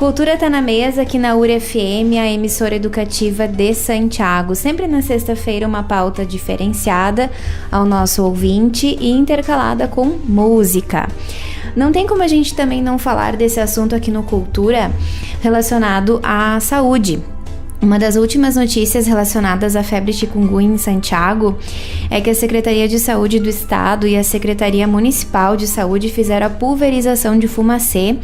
Cultura tá na mesa aqui na URI FM, a emissora educativa de Santiago. Sempre na sexta-feira uma pauta diferenciada ao nosso ouvinte e intercalada com música. Não tem como a gente também não falar desse assunto aqui no Cultura relacionado à saúde. Uma das últimas notícias relacionadas à febre chikungunya em Santiago é que a Secretaria de Saúde do Estado e a Secretaria Municipal de Saúde fizeram a pulverização de fumacê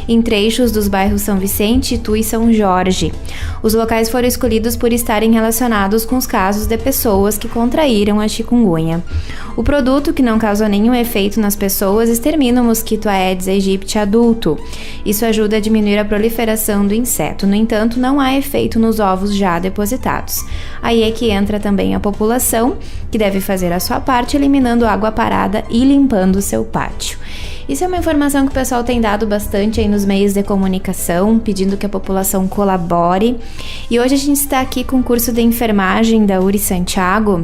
em trechos dos bairros São Vicente, Itu e São Jorge. Os locais foram escolhidos por estarem relacionados com os casos de pessoas que contraíram a chikungunya. O produto, que não causa nenhum efeito nas pessoas, extermina o mosquito Aedes aegypti adulto. Isso ajuda a diminuir a proliferação do inseto. No entanto, não há efeito nos ovos já depositados. Aí é que entra também a população, que deve fazer a sua parte, eliminando água parada e limpando o seu pátio. Isso é uma informação que o pessoal tem dado bastante aí nos meios de comunicação, pedindo que a população colabore. E hoje a gente está aqui com o curso de enfermagem da URI Santiago,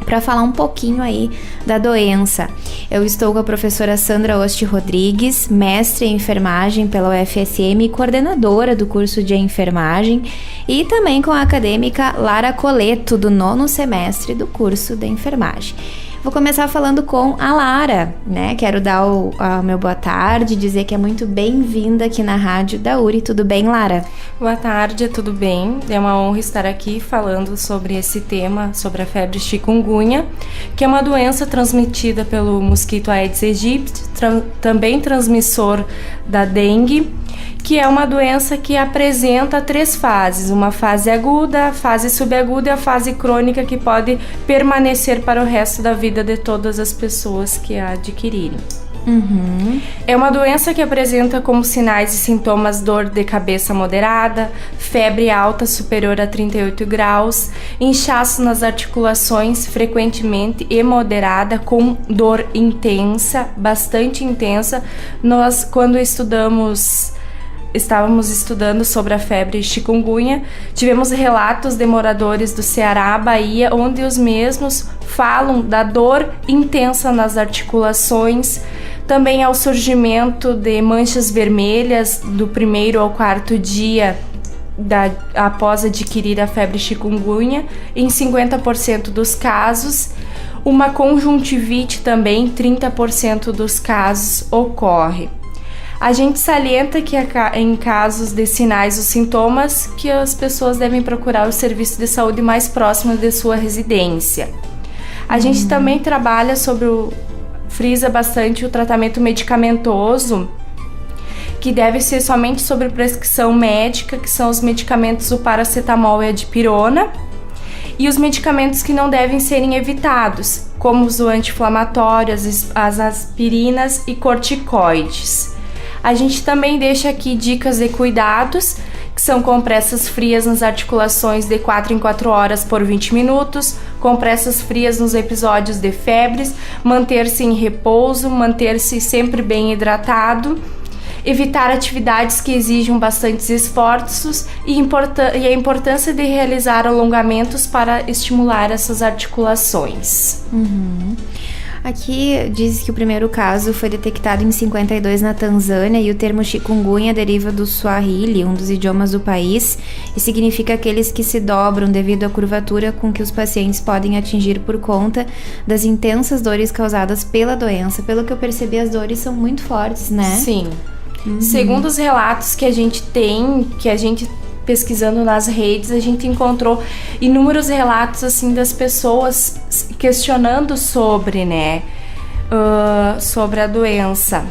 para falar um pouquinho aí da doença. Eu estou com a professora Sandra Oste Rodrigues, mestre em enfermagem pela UFSM e coordenadora do curso de enfermagem, e também com a acadêmica Lara Coleto, do 9º semestre do curso de enfermagem. Vou começar falando com a Lara, né? Quero dar o meu boa tarde, dizer que é muito bem-vinda aqui na rádio da URI. Tudo bem, Lara? Boa tarde, tudo bem? É uma honra estar aqui falando sobre esse tema, sobre a febre chikungunya, que é uma doença transmitida pelo mosquito Aedes aegypti, também transmissor da dengue, que é uma doença que apresenta 3 fases, uma fase aguda, a fase subaguda e a fase crônica, que pode permanecer para o resto da vida de todas as pessoas que a adquirirem. É uma doença que apresenta como sinais e sintomas dor de cabeça moderada, febre alta superior a 38 graus, inchaço nas articulações frequentemente e moderada, com dor intensa, bastante intensa. Nós, quando estávamos estudando sobre a febre chikungunya, tivemos relatos de moradores do Ceará, Bahia, onde os mesmos falam da dor intensa nas articulações, também ao surgimento de manchas vermelhas do 1º ao 4º dia após adquirir a febre chikungunya, em 50% dos casos. Uma conjuntivite também, 30% dos casos ocorre. A gente salienta que em casos de sinais ou sintomas, que as pessoas devem procurar o serviço de saúde mais próximo de sua residência. A gente também trabalha frisa bastante o tratamento medicamentoso, que deve ser somente sobre prescrição médica, que são os medicamentos o paracetamol e a dipirona, e os medicamentos que não devem serem evitados, como os anti-inflamatórios, as aspirinas e corticoides. A gente também deixa aqui dicas de cuidados, que são compressas frias nas articulações de 4 em 4 horas por 20 minutos, compressas frias nos episódios de febres, manter-se em repouso, manter-se sempre bem hidratado, evitar atividades que exijam bastantes esforços e a importância de realizar alongamentos para estimular essas articulações. Aqui diz que o primeiro caso foi detectado em 52 na Tanzânia e o termo chikungunya deriva do Swahili, um dos idiomas do país, e significa aqueles que se dobram devido à curvatura com que os pacientes podem atingir por conta das intensas dores causadas pela doença. Pelo que eu percebi, as dores são muito fortes, né? Sim. Segundo os relatos que a gente tem, pesquisando nas redes, a gente encontrou inúmeros relatos assim das pessoas questionando sobre, sobre a doença.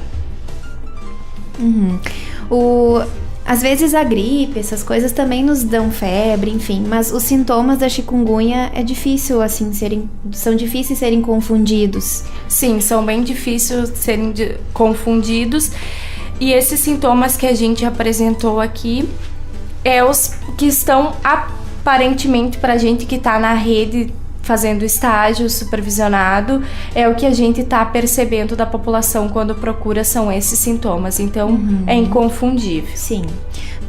Às vezes a gripe, essas coisas também nos dão febre, enfim, mas os sintomas da chikungunya são difíceis serem confundidos. Sim, são bem difíceis serem confundidos. E esses sintomas que a gente apresentou aqui é os que estão aparentemente, pra gente que tá na rede fazendo estágio supervisionado, é o que a gente tá percebendo da população quando procura, são esses sintomas. Então, é inconfundível. Sim.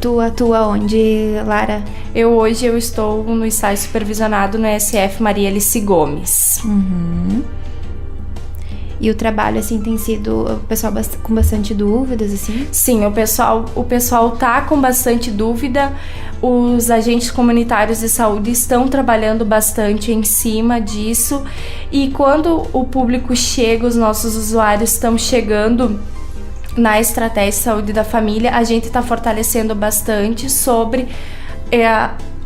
Tu atua onde, Lara? Hoje eu estou no estágio supervisionado no SF Maria Alice Gomes. E o trabalho, assim, tem sido o pessoal com bastante dúvidas, assim? Sim, o pessoal tá com bastante dúvida. Os agentes comunitários de saúde estão trabalhando bastante em cima disso. E quando o público chega, os nossos usuários estão chegando na estratégia de saúde da família, a gente está fortalecendo bastante sobre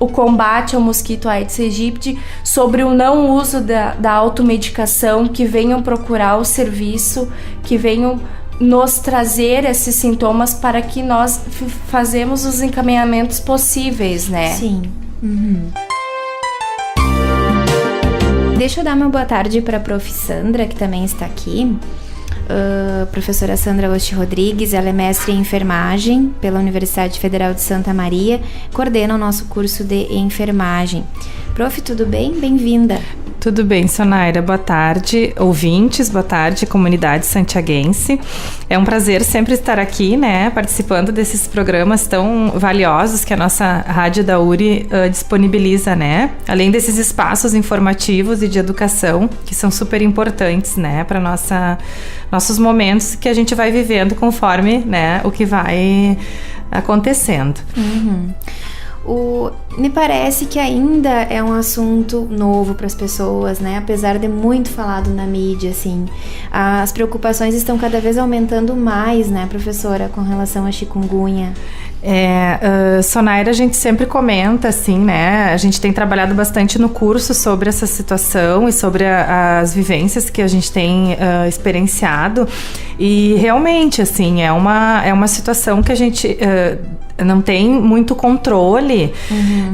o combate ao mosquito Aedes aegypti, sobre o não uso da automedicação, que venham procurar o serviço, que venham nos trazer esses sintomas para que nós fazemos os encaminhamentos possíveis, né? Sim. Uhum. Deixa eu dar uma boa tarde para a prof. Sandra, que também está aqui. Professora Sandra Osti Rodrigues, ela é mestre em enfermagem pela Universidade Federal de Santa Maria, coordena o nosso curso de enfermagem. Prof, tudo bem? Bem-vinda. Tudo bem, Sonaira. Boa tarde, ouvintes, boa tarde, comunidade santiaguense. É um prazer sempre estar aqui, né, participando desses programas tão valiosos que a nossa Rádio da URI disponibiliza, né? Além desses espaços informativos e de educação, que são super importantes, né, para nossos momentos que a gente vai vivendo conforme, né, o que vai acontecendo. Uhum. Me parece que ainda é um assunto novo para as pessoas, né? Apesar de muito falado na mídia, assim. As preocupações estão cada vez aumentando mais, né, professora, com relação à chikungunya. Sonaira, a gente sempre comenta, assim, né? A gente tem trabalhado bastante no curso sobre essa situação e sobre as vivências que a gente tem experienciado. E realmente, assim, é uma situação que a gente não tem muito controle,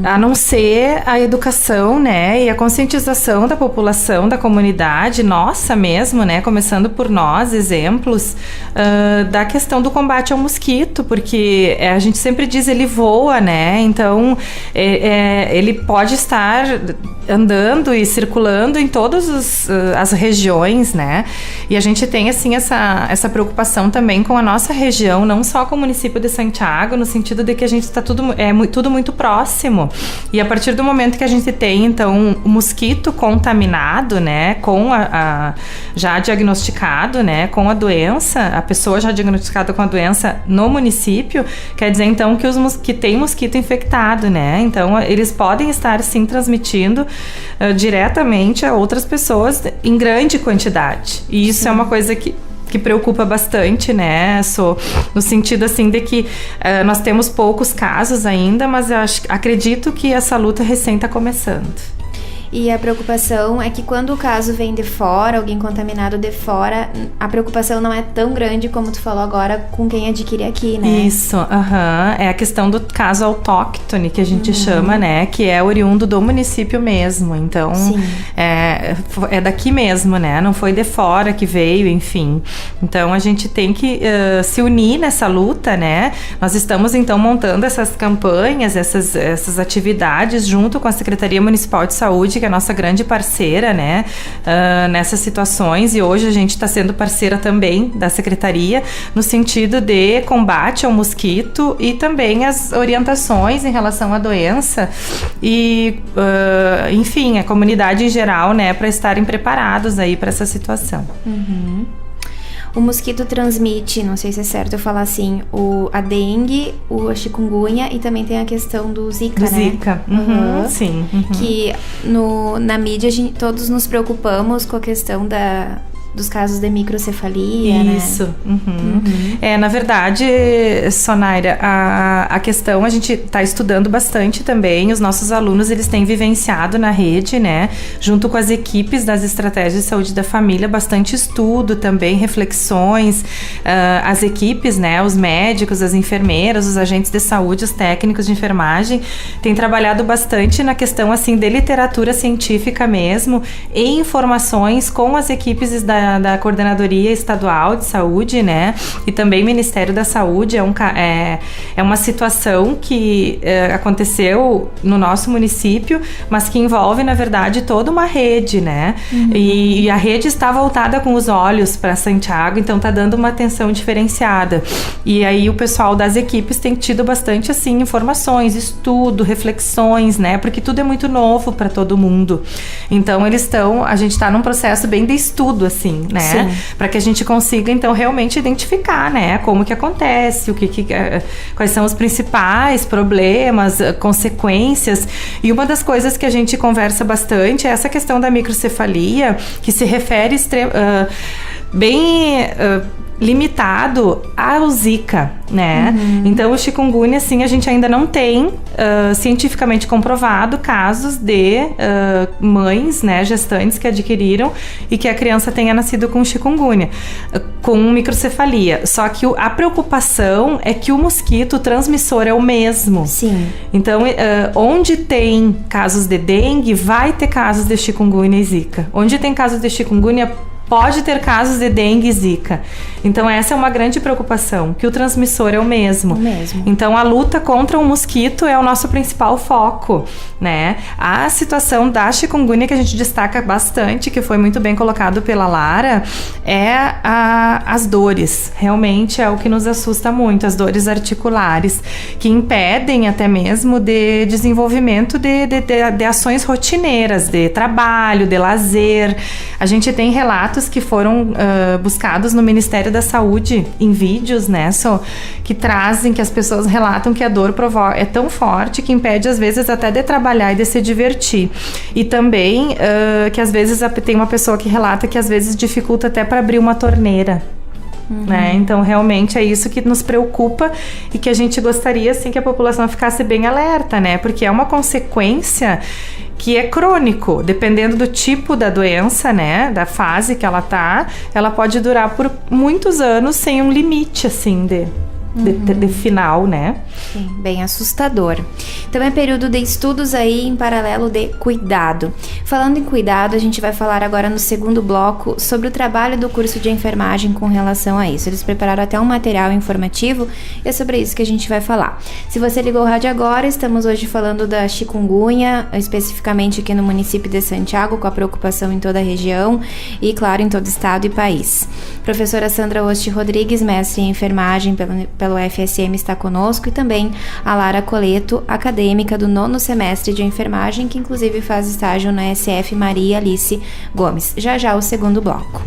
a não ser a educação, né? E a conscientização da população, da comunidade, nossa mesmo, né? Começando por nós, exemplos da questão do combate ao mosquito, porque a gente sempre diz, ele voa, né? Então, ele pode estar andando e circulando em todas as regiões, né? E a gente tem, assim, essa preocupação também com a nossa região, não só com o município de Santiago, no sentido de que a gente está tudo muito próximo. E a partir do momento que a gente tem, então, o mosquito contaminado, né? Com já diagnosticado, né? Com a doença, a pessoa já diagnosticada com a doença no município, quer dizer, então, que tem mosquito infectado, né? Então, eles podem estar, sim, transmitindo diretamente a outras pessoas em grande quantidade. E isso é uma coisa que preocupa bastante, né? No sentido, assim, de que nós temos poucos casos ainda, mas eu acredito que essa luta recém está começando. E a preocupação é que quando o caso vem de fora, alguém contaminado de fora, a preocupação não é tão grande como tu falou agora com quem adquire aqui, né? Isso, é a questão do caso autóctone, que a gente chama, né? Que é oriundo do município mesmo. Então, é daqui mesmo, né? Não foi de fora que veio, enfim. Então, a gente tem que se unir nessa luta, né? Nós estamos, então, montando essas campanhas, essas atividades junto com a Secretaria Municipal de Saúde, que é a nossa grande parceira, né, nessas situações, e hoje a gente está sendo parceira também da Secretaria no sentido de combate ao mosquito e também as orientações em relação à doença e, enfim, a comunidade em geral, né, para estarem preparados aí para essa situação. O mosquito transmite, não sei se é certo eu falar assim, a dengue, a chikungunya e também tem a questão do Zika, né? Zika, sim. Que na mídia todos nos preocupamos com a questão dos casos de microcefalia, Isso. né? Na verdade, Sonaira, a questão a gente está estudando bastante também. Os nossos alunos, eles têm vivenciado na rede, né? Junto com as equipes das estratégias de saúde da família, bastante estudo também, reflexões. As equipes, né? Os médicos, as enfermeiras, os agentes de saúde, os técnicos de enfermagem, têm trabalhado bastante na questão, assim, de literatura científica mesmo e informações com as equipes da Coordenadoria Estadual de Saúde, né? E também Ministério da Saúde. É uma situação que aconteceu no nosso município, mas que envolve, na verdade, toda uma rede, né? E a rede está voltada com os olhos para Santiago, então está dando uma atenção diferenciada. E aí o pessoal das equipes tem tido bastante, assim, informações, estudo, reflexões, né? Porque tudo é muito novo para todo mundo. Então a gente está num processo bem de estudo, assim, assim, né? Para que a gente consiga, então, realmente identificar, né? Como que acontece, quais são os principais problemas, consequências. E uma das coisas que a gente conversa bastante é essa questão da microcefalia, que se refere bem limitado ao Zika, né? Então, o chikungunya, assim, a gente ainda não tem cientificamente comprovado casos de mães, né, gestantes que adquiriram e que a criança tenha nascido com chikungunya, com microcefalia. Só que a preocupação é que o mosquito, o transmissor é o mesmo. Sim. Então, onde tem casos de dengue, vai ter casos de chikungunya e Zika. Onde tem casos de chikungunya, pode ter casos de dengue e Zika. Então, essa é uma grande preocupação, que o transmissor é o mesmo. Então, a luta contra o mosquito é o nosso principal foco, né? A situação da chikungunya, que a gente destaca bastante, que foi muito bem colocado pela Lara, é as dores. Realmente é o que nos assusta muito, as dores articulares, que impedem até mesmo de desenvolvimento de ações rotineiras, de trabalho, de lazer. A gente tem relatos que foram buscados no Ministério da Saúde em vídeos, né, que trazem, que as pessoas relatam que a dor é tão forte que impede às vezes até de trabalhar e de se divertir. E também que às vezes tem uma pessoa que relata que às vezes dificulta até para abrir uma torneira. Né? Então, realmente é isso que nos preocupa e que a gente gostaria, assim, que a população ficasse bem alerta, né? Porque é uma consequência que é crônico, dependendo do tipo da doença, né? Da fase que ela tá, ela pode durar por muitos anos sem um limite, assim, de final, né? Sim, bem assustador. Então é período de estudos aí em paralelo de cuidado. Falando em cuidado, a gente vai falar agora no segundo bloco sobre o trabalho do curso de enfermagem com relação a isso. Eles prepararam até um material informativo e é sobre isso que a gente vai falar. Se você ligou o rádio agora, estamos hoje falando da chikungunya, especificamente aqui no município de Santiago, com a preocupação em toda a região e, claro, em todo o estado e país. Professora Sandra Osti Rodrigues, mestre em enfermagem pelo FSM, está conosco, e também a Lara Coleto, acadêmica do 9º semestre de enfermagem, que inclusive faz estágio na SF Maria Alice Gomes. Já já o segundo bloco.